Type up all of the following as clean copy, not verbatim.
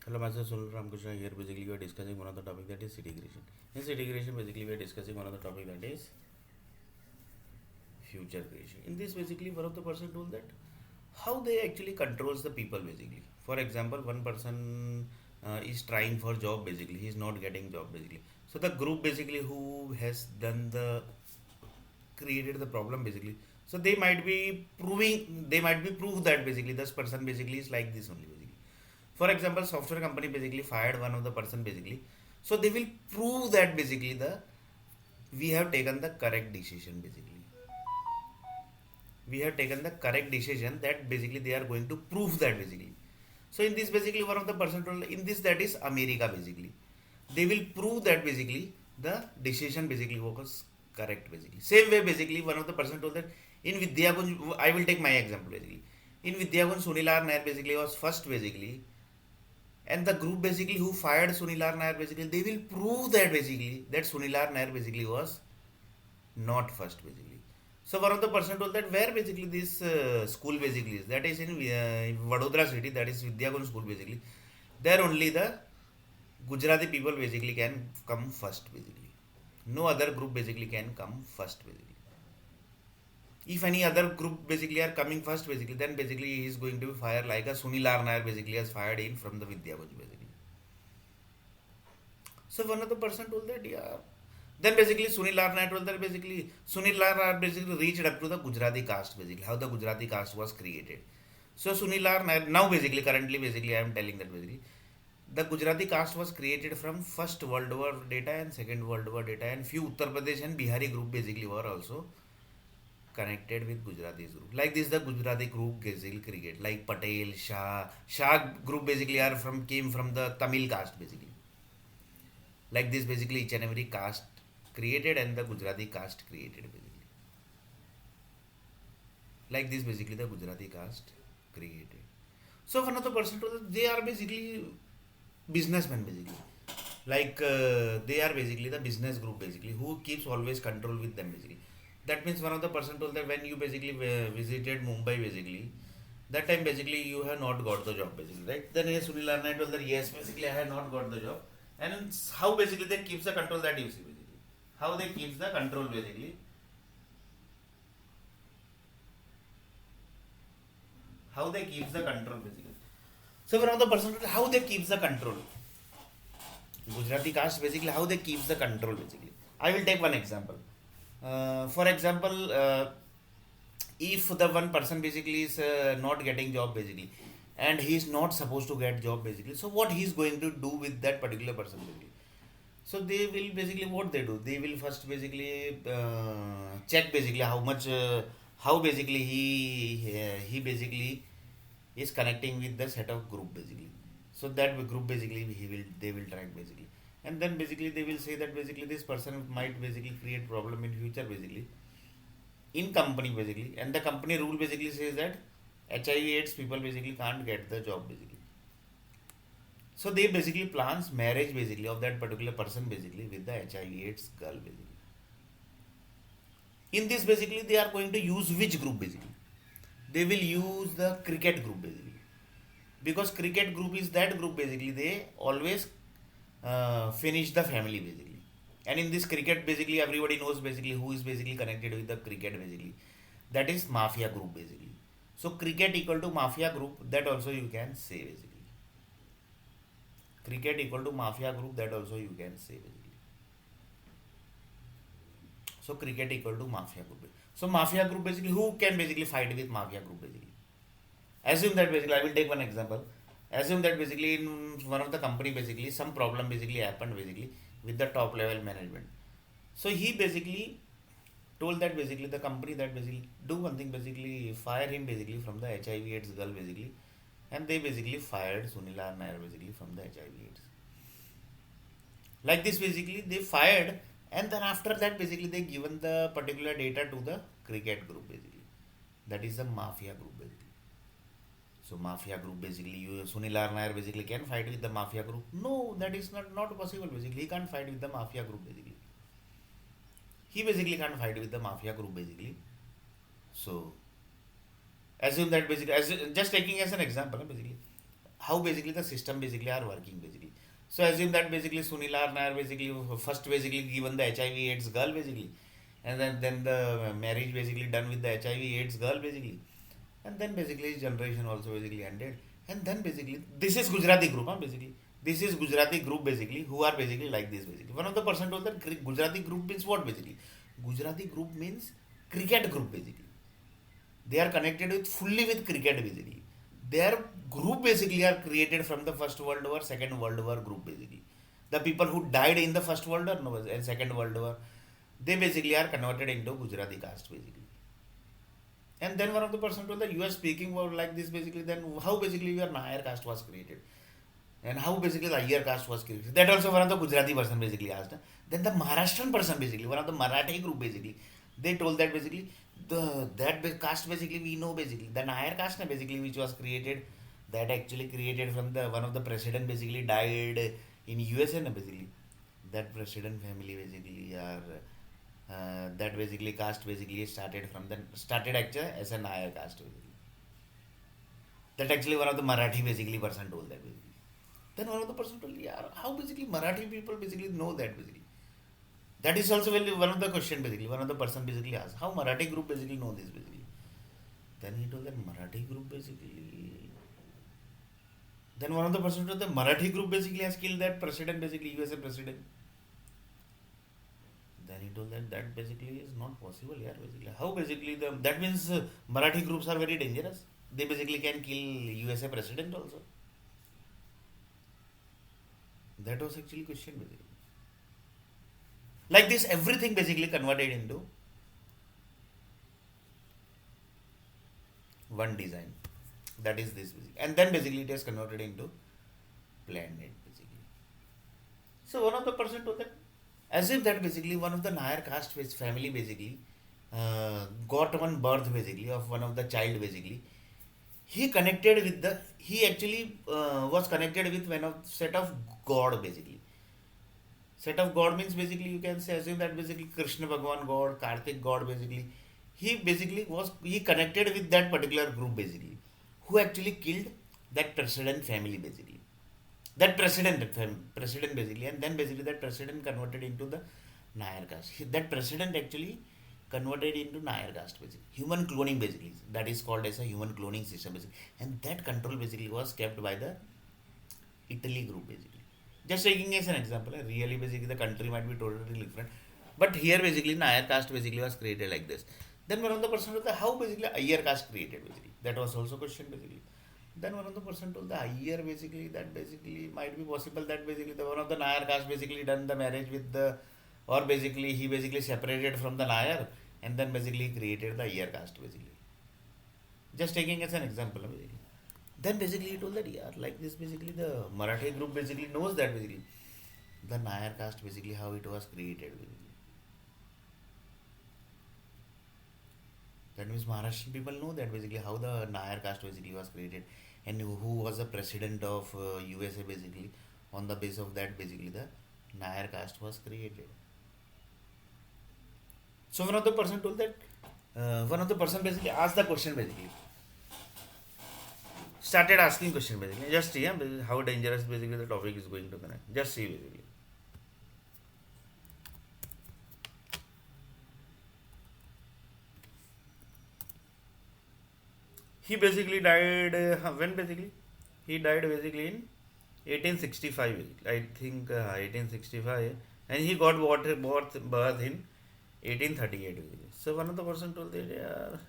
Hello, myself Sunil Ramakrishna here. Basically, we are discussing one of the topic that is city creation. In city creation, basically, we are discussing one of the topic that is future creation. In this, basically, one of the person told that how they actually controls the people. Basically, for example, one person is trying for job. Basically, he is not getting job. Basically, so the group basically who has done the created the problem basically. So they might be prove that basically this person basically is like this only basically. For example, software company basically fired one of the person basically. So they will prove that basically the we have taken the correct decision basically. We have taken the correct decision that basically they are going to prove that basically. So in this basically one of the person told in this that is America basically. They will prove that basically the decision basically was correct basically. Same way basically one of the person told that in Vidyagunj I will take my example basically. In Vidyagunj Sunil R. Nair basically was first basically, and the group basically who fired Sunil R. Nair basically they will prove that basically that Sunil R. Nair basically was not first basically. So one of the person told that where basically this school basically is, that is in Vadodara city, that is Vidyagun school basically. There only the Gujarati people basically can come first basically. No other group basically can come first basically. If any other group basically are coming first basically, then basically he is going to be fired like a Sunil R. Nair basically has fired in from the Vidyagunj basically. So one of the person told that yeah. Then basically Sunil R. Nair told that basically Sunil R. Nair basically reached up to the Gujarati caste basically, how the Gujarati caste was created. So Sunil R. Nair now basically currently basically I am telling that basically the Gujarati caste was created from first World War data and second World War data, and few Uttar Pradesh and Bihari group basically were also connected with Gujarati group. Like this, the Gujarati group basically created like Patel, Shah group basically are from came from the Tamil caste basically. Like this, basically each and every caste created and the Gujarati caste created basically. Like this, basically the Gujarati caste created. So one of the person told us they are basically businessmen basically. Like they are basically the business group basically who keeps always control with them basically. That means one of the person told that when you basically visited Mumbai basically, that time basically you have not got the job basically, right? Then yes, Sunil Arnay told that yes, basically I have not got the job. And how basically they keeps the control that you see basically. How they keeps the control basically. How they keeps the control basically. So one of the person told how they keeps the control. Gujarati caste basically how they keeps the control basically. I will take one example. For example, if the one person basically is not getting job basically, and he is not supposed to get job basically, so what he is going to do with that particular person basically? So they will basically what they do? They will first basically check basically how much, how basically he basically is connecting with the set of group basically. So that group basically they will track basically, and then basically they will say that basically this person might basically create problem in future basically in company basically, and the company rule basically says that HIV/AIDS people basically can't get the job basically. So they basically plans marriage basically of that particular person basically with the HIV/AIDS girl basically. In this basically they are going to use which group basically? They will use the cricket group basically, because cricket group is that group basically they always finish the family basically. And in this cricket basically everybody knows basically who is basically connected with the cricket basically, that is mafia group basically. So cricket equal to mafia group, that also you can say basically. Cricket equal to mafia group, that also you can say basically. So cricket equal to mafia group. So mafia group basically who can basically fight with mafia group basically? Assume that basically I will take one example. Assume that basically in one of the company basically some problem basically happened basically with the top level management. So he basically told that basically the company that basically do one thing basically fire him basically from the HIV/AIDS girl basically, and they basically fired Sunil R. Nair basically from the HIV/AIDS. Like this basically they fired, and then after that basically they given the particular data to the cricket group basically. That is the mafia group basically. So mafia group basically you Sunil R. Nair basically can fight with the mafia group. No, that is not possible basically. He can't fight with the mafia group basically. He basically can't fight with the mafia group basically. So assume that basically as just taking as an example basically how basically the system basically are working basically. So assume that basically Sunil R. Nair basically first basically given the HIV/AIDS girl basically, and then the marriage basically done with the HIV/AIDS girl basically, and then basically his generation also basically ended, and then basically this is Gujarati group, huh, basically. This is Gujarati group basically who are basically like this basically. One of the person told that Gujarati group means what basically? Gujarati group means cricket group basically. They are connected with fully with cricket basically. Their group basically are created from the First World War, Second World War group basically. The people who died in the First World War, no, and Second World War, they basically are converted into Gujarati caste basically. And then one of the person told that you are speaking about like this basically, then how basically your Nayar caste was created? And how basically the Iyer caste was created? That also one of the Gujarati person basically asked. Then the Maharashtrian person basically, one of the Marathi group basically, they told that basically caste basically we know basically the Nayar caste basically which was created, that actually created from the one of the president basically died in USA basically. That president family basically are that basically caste basically started actually as a Nayar caste basically. That actually one of the Marathi basically person told that basically. Then one of the person told, yeah, how basically Marathi people basically know that basically. That is also one of the question basically. One of the person basically asked, how Marathi group basically know this basically. Then he told that Marathi group basically. Then one of the person told the Marathi group basically has killed that president basically, USA president. Then he told that basically is not possible here basically. How basically that means Marathi groups are very dangerous. They basically can kill USA president also. That was actually question basically. Like this, everything basically converted into one design. That is this basically. And then basically it is converted into planet basically. So one of the person told that as if that basically one of the Nayar caste family basically got one birth basically of one of the child basically. He actually was connected with one of set of God basically. Set of God means basically you can say assume that basically Krishna Bhagwan God, Kartik God basically. He connected with that particular group basically, who actually killed that president family basically. That president basically, and then basically that president converted into the Nayar caste. That president actually converted into Nayar caste basically. Human cloning basically. That is called as a human cloning system basically. And that control basically was kept by the Italy group basically. Just taking as an example, really basically the country might be totally different. But here basically Nayar caste basically was created like this. Then one of the person told the how basically Iyer caste created basically. That was also question basically. Then one of the person told the Iyer basically that basically might be possible that basically the one of the Nayar caste basically done the marriage with the or basically he basically separated from the Nayar and then basically created the Iyer caste basically. Just taking as an example basically. Then basically he told that yeah, like this basically the Marathi group basically knows that basically the Nayar caste basically how it was created basically. That means Maharashtrian people know that basically how the Nayar caste basically was created and who was the president of USA basically. On the base of that basically the Nayar caste was created. So one of the person told that one of the person basically asked the question basically. Started asking question basically. Just see how dangerous basically the topic is going to connect. Just see basically. He basically died when basically he died basically in 1865 I think 1865 and he got birth in 1838 basically. So one of the person told that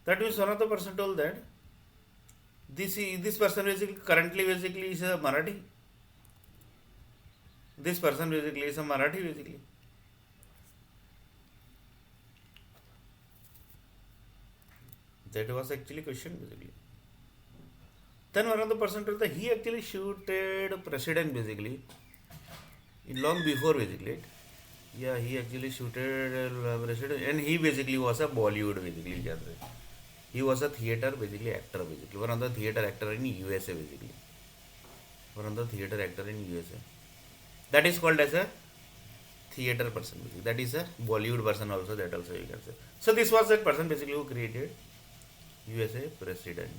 that means one of the person told that this person basically currently basically is a Marathi. This person basically is a Marathi basically. That was actually question basically. Then one of the person told that he actually shooted president basically long before basically. Right? Yeah, he actually shooted president and he basically was a Bollywood basically. He was a theater basically actor basically. One of the theater actor in USA basically. One of the theater actor in USA. That is called as a theater person basically. That is a Bollywood person also. That also you can say. So this was that person basically who created USA president.